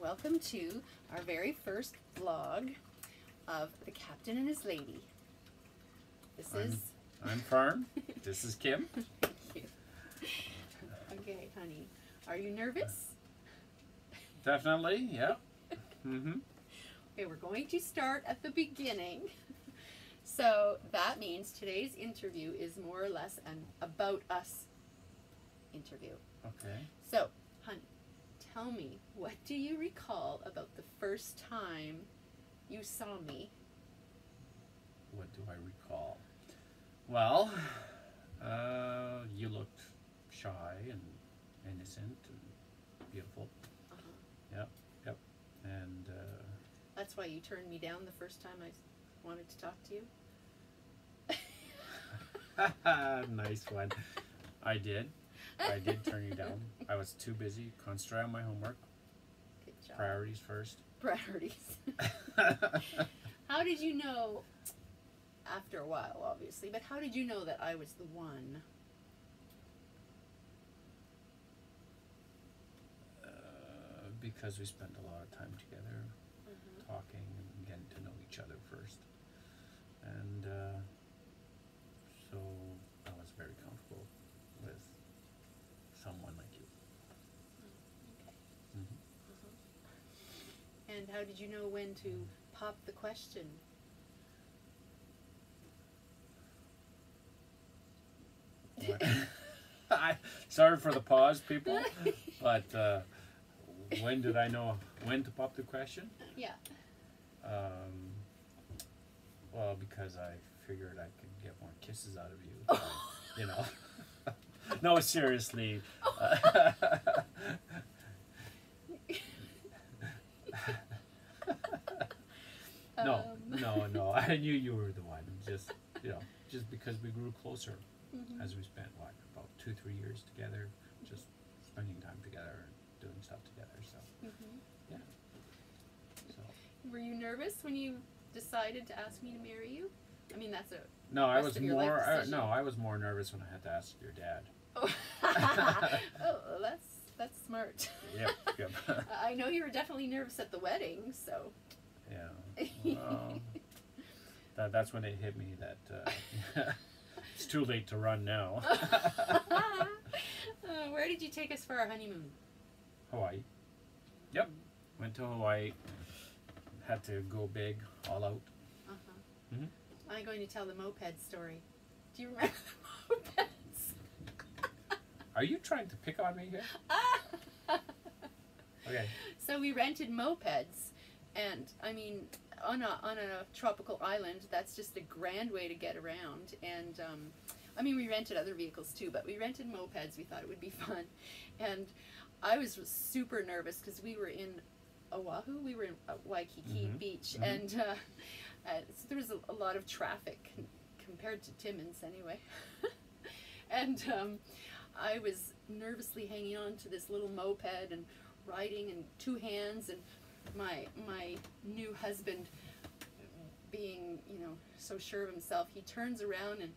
welcome to our very first vlog of the Captain and his Lady. I'm Fern. This is Kim. Thank you. Okay, honey. Are you nervous? Definitely, yeah. Okay, we're going to start at the beginning. So that means today's interview is more or less an about us interview. Okay. So, honey, tell me, what do you recall about the first time you saw me? What do I recall? Well, you looked shy and innocent and beautiful. Yep. And that's why you turned me down the first time I wanted to talk to you? nice one. I did turn you down. I was too busy concentrating on my homework. Good job. Priorities first. Priorities. How did you know, after a while obviously, but how did you know that I was the one? Because we spent a lot of time together, talking and getting to know each other first. And so I was very comfortable with someone like you. Okay. And how did you know when to pop the question? Sorry for the pause, people, but when did I know when to pop the question? Yeah. Well, because I figured I could get more kisses out of you. You know. No, seriously. No. I knew you were the one. Just because we grew closer as we spent about 2-3 years together, just spending time together and doing stuff together. So yeah. So. Were you nervous when you decided to ask me to marry you? I mean, that's a no. I was more. I was more nervous when I had to ask your dad. Oh, that's smart. Yep. I know you were definitely nervous at the wedding, so. Yeah. Well, that's when it hit me that it's too late to run now. Where did you take us for our honeymoon? Hawaii. Yep. Went to Hawaii. Had to go big, all out. I'm going to tell the moped story. Do you remember the mopeds? Are you trying to pick on me here? Okay. So we rented mopeds, and I mean, on a tropical island, that's just a grand way to get around. And I mean, we rented other vehicles too, but we rented mopeds. We thought it would be fun, and I was super nervous because we were in Oahu. We were in Waikiki Beach, and so there was a lot of traffic compared to Timmins anyway. And I was nervously hanging on to this little moped and riding in two hands, and my new husband, being so sure of himself, he turns around and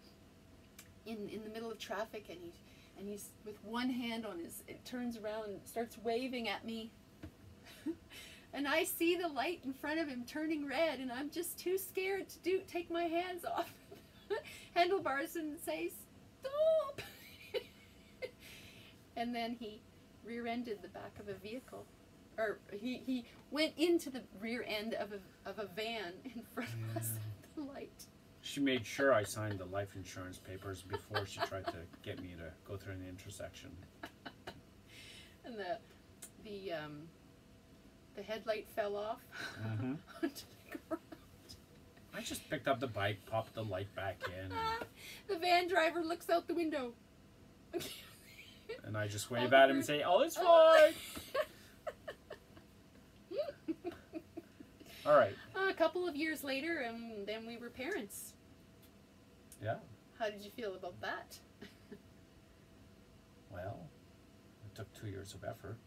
in the middle of traffic, and he's with one hand on it turns around and starts waving at me. And I see the light in front of him turning red, and I'm just too scared to take my hands off handlebars and say, "Stop!" And then he rear-ended the back of a vehicle, or he went into the rear end of a van in front of us at the light. She made sure I signed the life insurance papers before she tried to get me to go through an intersection. And the headlight fell off onto the ground. I just picked up the bike, popped the light back in. The van driver looks out the window. And I just wave at him and say, "Oh, it's fine." All right. A couple of years later, and then we were parents. Yeah. How did you feel about that? Well, it took 2 years of effort.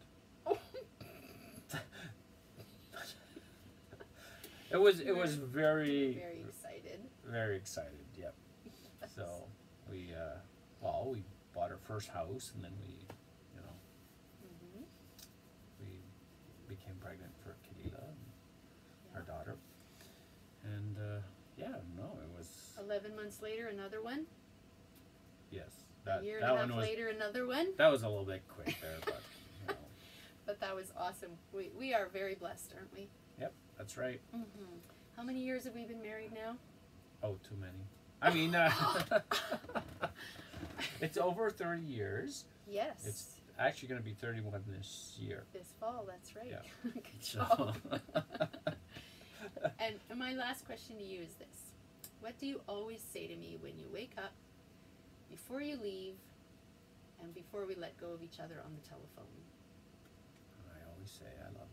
It was very excited. Very excited. Yep. So we bought our first house, and then we became pregnant for Kalila, Yeah. our daughter. And yeah, no, it was 11 months later, another one. yes. A year and That a one half was later, another one. that was a little bit quick there, but you know. But that was awesome. We are very blessed, aren't we? Yep, that's right. Mm-hmm. How many years have we been married now? Oh, too many. I mean, it's over 30 years. Yes. It's actually going to be 31 this year. This fall, that's right. Yeah. Good job. And my last question to you is this. What do you always say to me when you wake up, before you leave, and before we let go of each other on the telephone? I always say I love